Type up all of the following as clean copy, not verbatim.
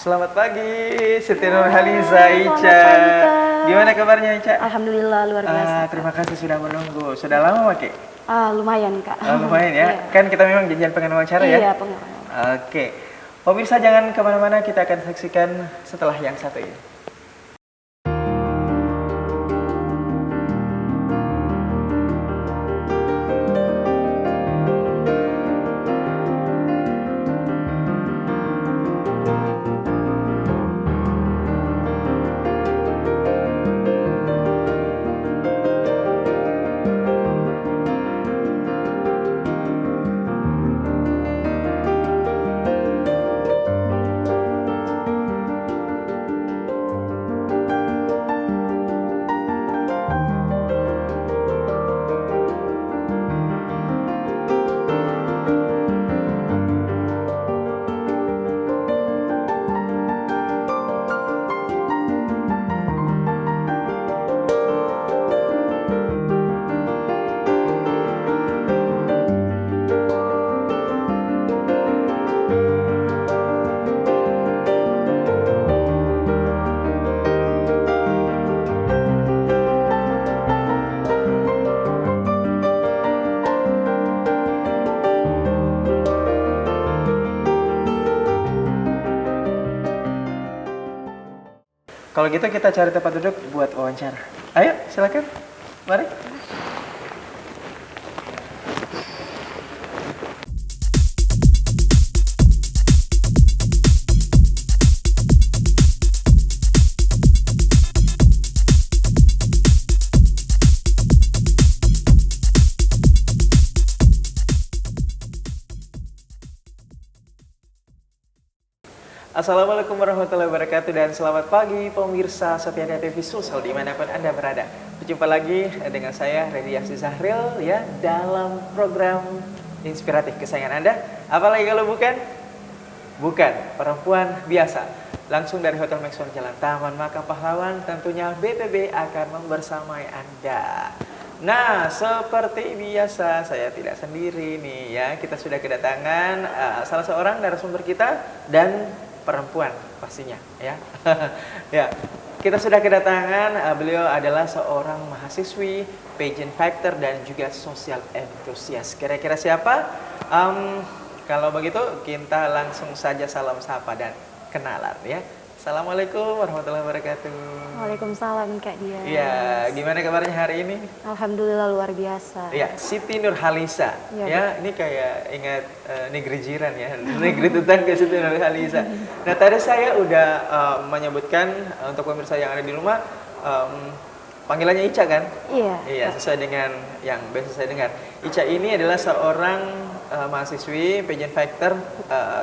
Selamat pagi, Siti Nurhaliza, Selamat Ica. pagi, Kak. Gimana kabarnya, Ica? Alhamdulillah luar biasa. Terima kasih sudah menunggu. Sudah lama, Ki? Lumayan, Kak. Lumayan ya. Iya. Kan kita memang janjian pengen wawancara ya? Iya, pengalaman. Oke. Pemirsa jangan kemana-mana, kita akan saksikan setelah yang satu ini. Kalau gitu kita cari tempat duduk buat wawancara. Ayo, silakan. Mari. Assalamualaikum warahmatullahi wabarakatuh dan selamat pagi pemirsa Sofia TV Sulsel dimanapun Anda berada. Berjumpa lagi dengan saya Redi Yasi Zahril ya dalam program inspiratif kesayangan Anda. Apalagi kalau bukan perempuan biasa. Langsung dari Hotel Maxwell Jalan Taman Makam Pahlawan tentunya BTB akan membersamai Anda. Nah, seperti biasa saya tidak sendiri nih ya. Kita sudah kedatangan salah seorang narasumber kita dan perempuan pastinya ya. Ya, kita sudah kedatangan beliau adalah seorang mahasiswi pageant factor dan juga social enthusiast. Kira-kira siapa? Kalau begitu kita langsung saja salam sapa dan kenalan ya. Assalamualaikum warahmatullahi wabarakatuh. Waalaikumsalam, Kak Dia. Iya, gimana kabarnya hari ini? Alhamdulillah luar biasa. Iya, Siti Nurhaliza. Ya, Ya, ini kayak ingat negeri jiran ya, negeri tetangga Siti Nurhaliza. Nah, tadi saya udah menyebutkan untuk pemirsa yang ada di rumah, panggilannya Ica kan? Iya. Iya, sesuai dengan yang biasa saya dengar. Ica ini adalah seorang mahasiswi pageant factor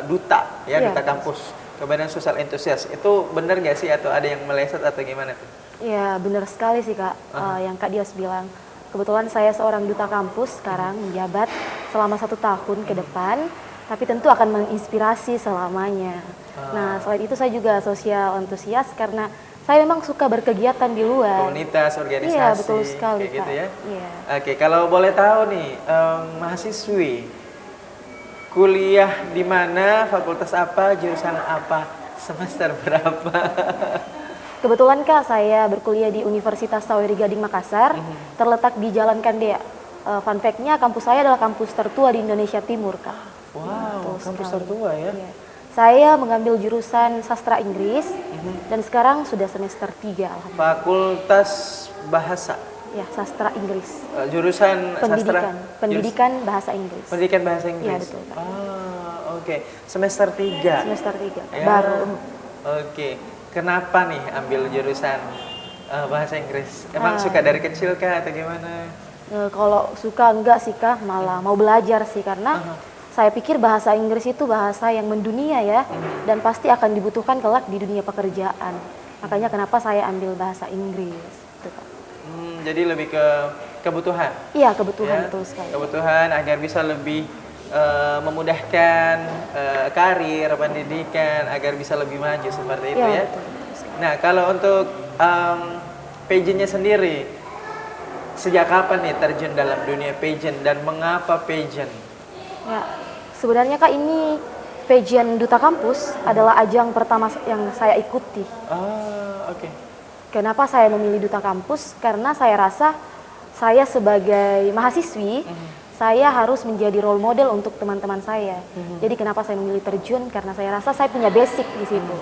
duta, ya, Iya. duta kampus. Kemudian social enthusiast. Itu benar nggak sih atau ada yang meleset atau gimana tuh? Iya, benar sekali sih, Kak. Yang Kak Dias bilang. Kebetulan saya seorang duta kampus sekarang menjabat selama 1 tahun ke depan, tapi tentu akan menginspirasi selamanya. Nah, selain itu saya juga social enthusiast karena saya memang suka berkegiatan di luar. Komunitas, organisasi. Iya, betul sekali, kayak Kak. gitu ya. Iya. Oke, kalau boleh tahu nih, mahasiswi kuliah di mana, fakultas apa, jurusan apa, semester berapa? Kebetulan Kak, saya berkuliah di Universitas Sawery Gading Makassar, terletak di Jalan Kandea. Fun fact-nya, kampus saya adalah kampus tertua di Indonesia Timur, Kak. Wow, Betul kampus sekali. tertua ya. Iya. Saya mengambil jurusan sastra Inggris dan sekarang sudah semester 3, alhamdulillah. Fakultas bahasa, Ya, sastra Inggris. jurusan Pendidikan, sastra, pendidikan bahasa Inggris. pendidikan bahasa Inggris. Iya, betul, Kak. Oke. Semester 3. Semester 3, Ya. baru. Oke. Kenapa nih ambil jurusan bahasa Inggris? Emang suka dari kecil kah atau gimana? Kalau suka enggak sih Kak, malah mau belajar sih karena saya pikir bahasa Inggris itu bahasa yang mendunia ya, dan pasti akan dibutuhkan kelak di dunia pekerjaan. Makanya kenapa saya ambil bahasa Inggris, gitu, Kak. Jadi lebih ke kebutuhan. Iya, kebutuhan, Ya, betul sekali. kebutuhan agar bisa lebih memudahkan karir, pendidikan, agar bisa lebih maju seperti itu ya. Betul, betul sekali. Nah, kalau untuk pageantnya sendiri, sejak kapan nih terjun dalam dunia pageant dan mengapa pageant? Ya, sebenarnya Kak ini pageant Duta Kampus adalah ajang pertama yang saya ikuti. Oke. Kenapa saya memilih Duta Kampus? Karena saya rasa saya sebagai mahasiswi, saya harus menjadi role model untuk teman-teman saya. Jadi kenapa saya memilih terjun? Karena saya rasa saya punya basic di situ.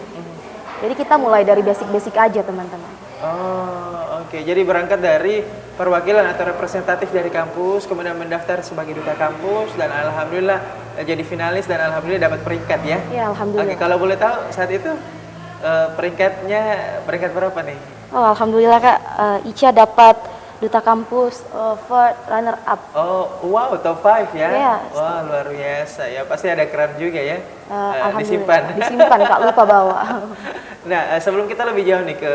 Jadi kita mulai dari basic-basic aja teman-teman. Oke. Jadi berangkat dari perwakilan atau representatif dari kampus, kemudian mendaftar sebagai duta kampus, dan alhamdulillah jadi finalis dan alhamdulillah dapat peringkat ya. Ya, alhamdulillah. Oke, kalau boleh tahu saat itu peringkatnya peringkat berapa nih? Oh, alhamdulillah Kak, Ica dapat Duta Kampus third runner up. Oh, wow, top 5 ya? Iya. Wah, luar biasa ya. Pasti ada keran juga ya. Alhamdulillah. Disimpan. Disimpan Kak, lupa bawa. Nah, sebelum kita lebih jauh nih ke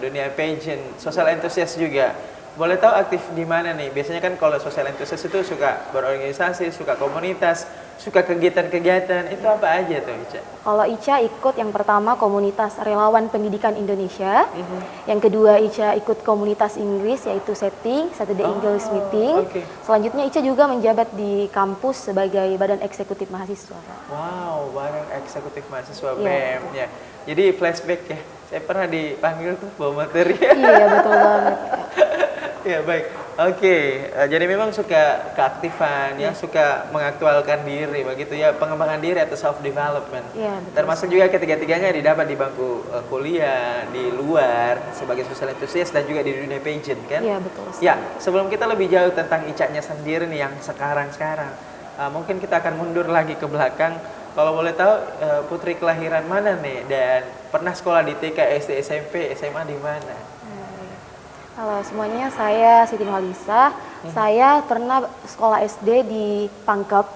dunia pageant, social enthusiast juga. Boleh tahu aktif di mana nih? Biasanya kan kalau social enthusiast itu suka berorganisasi, suka komunitas, suka kegiatan-kegiatan. Itu apa aja tuh, Ica? Kalau Ica ikut yang pertama komunitas relawan pendidikan Indonesia. Yang kedua Ica ikut komunitas Inggris yaitu setting, Saturday English Meeting. Oke. Selanjutnya Ica juga menjabat di kampus sebagai badan eksekutif mahasiswa. Wow, badan eksekutif mahasiswa Iya. BEM ya. Jadi flashback ya. Saya pernah dipanggil tuh bawa materi. Iya, betul banget. Ya baik, oke. Jadi memang suka keaktifan ya, suka mengaktualkan diri begitu ya, pengembangan diri atau self development. Iya, betul. Termasuk juga ketiga-tiganya didapat di bangku kuliah, di luar sebagai social enthusiast dan juga di dunia pageant kan? Iya, betul. Ya, sebelum kita lebih jauh tentang Ica-nya sendiri nih yang sekarang-sekarang, mungkin kita akan mundur lagi ke belakang. Kalau boleh tahu putri kelahiran mana nih dan pernah sekolah di TK, SD, SMP, SMA di mana? Halo semuanya, saya Siti Nurhalisa. Saya pernah sekolah SD di Pangkep,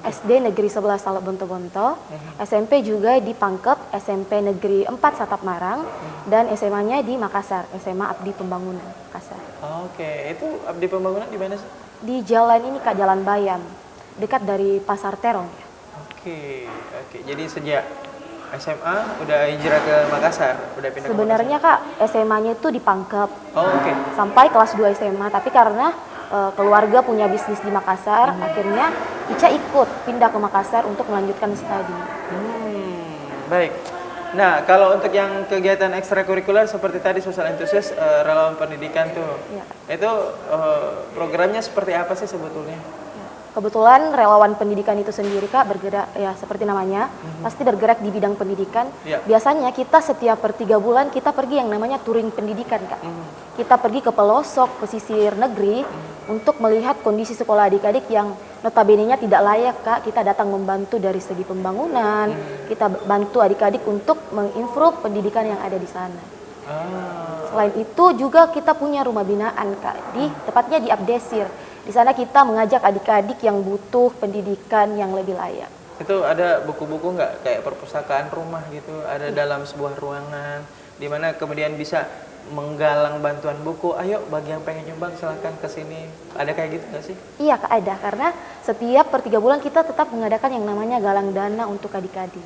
SD Negeri 11 Salak Bonto-Bonto, SMP juga di Pangkep, SMP Negeri 4 Satap Marang, dan SMA-nya di Makassar, SMA Abdi Pembangunan Makassar. Oke, itu Abdi Pembangunan di mana sih? Di jalan ini Kak, Jalan Bayam, dekat dari Pasar Terong. Oke. Jadi sejak SMA udah hijrah ke Makassar, udah pindah Sebenarnya Kak, SMA-nya itu di Pangkep. ke Makassar. Oh, oke. Sampai kelas 2 SMA, tapi karena keluarga punya bisnis di Makassar, akhirnya Ica ikut pindah ke Makassar untuk melanjutkan studi. Baik. Nah, kalau untuk yang kegiatan ekstrakurikuler seperti tadi social enthusiast, relawan pendidikan tuh, Iya. itu programnya seperti apa sih sebetulnya? Kebetulan relawan pendidikan itu sendiri Kak bergerak ya seperti namanya, pasti bergerak di bidang pendidikan. Iya. Biasanya kita setiap per 3 bulan kita pergi yang namanya touring pendidikan Kak. Kita pergi ke pelosok, pesisir negeri untuk melihat kondisi sekolah adik-adik yang notabene-nya tidak layak Kak. Kita datang membantu dari segi pembangunan, kita bantu adik-adik untuk mengimprove pendidikan yang ada di sana. Selain itu juga kita punya rumah binaan Kak, tepatnya di Abdesir. Di sana kita mengajak adik-adik yang butuh pendidikan yang lebih layak. Itu ada buku-buku nggak kayak perpustakaan rumah gitu, ada dalam sebuah ruangan di mana kemudian bisa menggalang bantuan buku. Ayo bagi yang pengen nyumbang silahkan ke sini. Ada kayak gitu nggak sih? Iya Kak, ada, karena setiap per 3 bulan kita tetap mengadakan yang namanya galang dana untuk adik-adik.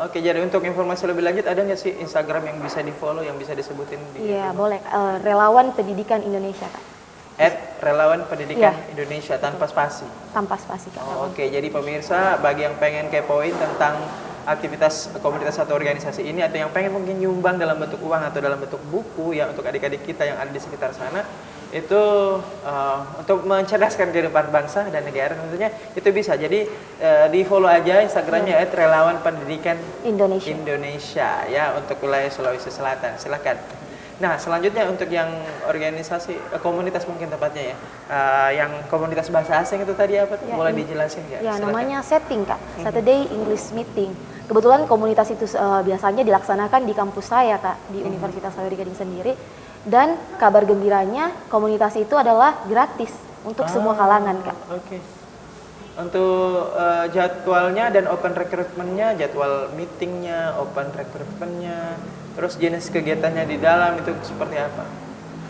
Oke, jadi untuk informasi lebih lanjut ada nggak sih Instagram yang bisa di-follow, yang bisa disebutin di Iya, boleh. Relawan Pendidikan Indonesia Kak. @relawan pendidikan Iya. Indonesia tanpa spasi. Tanpa spasi Kak. Oke, jadi pemirsa bagi yang pengen kepoin tentang aktivitas komunitas atau organisasi ini atau yang pengen mungkin nyumbang dalam bentuk uang atau dalam bentuk buku ya untuk adik-adik kita yang ada di sekitar sana, itu untuk mencerdaskan kehidupan bangsa dan negara tentunya itu bisa. Jadi di follow aja Instagramnya @relawan pendidikan Indonesia ya untuk wilayah Sulawesi Selatan. Silakan. Nah, selanjutnya untuk yang organisasi komunitas mungkin tepatnya ya, yang komunitas bahasa asing itu tadi apa tuh? Ya, Boleh dijelasin nggak? Ya, Silakan. namanya setting Kak, Saturday English Meeting. Kebetulan komunitas itu biasanya dilaksanakan di kampus saya Kak, di Universitas Sawerdi Gading sendiri. Dan kabar gembiranya komunitas itu adalah gratis untuk semua kalangan Kak. Oke. Untuk jadwalnya dan open recruitment-nya, jadwal meetingnya, open recruitment-nya, terus jenis kegiatannya di dalam itu seperti apa?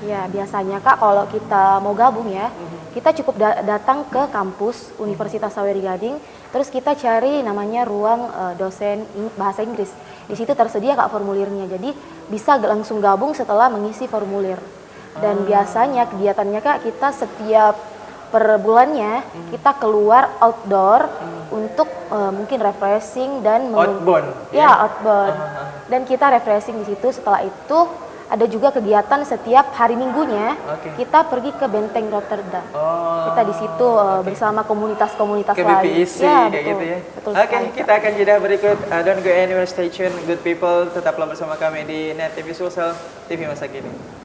Ya, biasanya Kak kalau kita mau gabung ya, kita cukup datang ke kampus Universitas Sawerdi Gading, terus kita cari namanya ruang dosen bahasa Inggris. Di situ tersedia Kak formulirnya, jadi bisa langsung gabung setelah mengisi formulir. Dan biasanya kegiatannya Kak, kita setiap per bulannya kita keluar outdoor untuk mungkin refreshing dan Outbound, ya ya? outbound. Dan kita refreshing di situ. Setelah itu ada juga kegiatan setiap hari Minggunya Oke. kita pergi ke Benteng Rotterdam. Oh, Kita di situ bersama komunitas-komunitas ke lain. BPIC Ya, kayak betul. gitu ya. Betul Oke, sekali, Kak. kita akan jeda berikut. Don't go anywhere, stay tuned, good people. Tetaplah bersama kami di Net TV Sulsel, TV masa kini.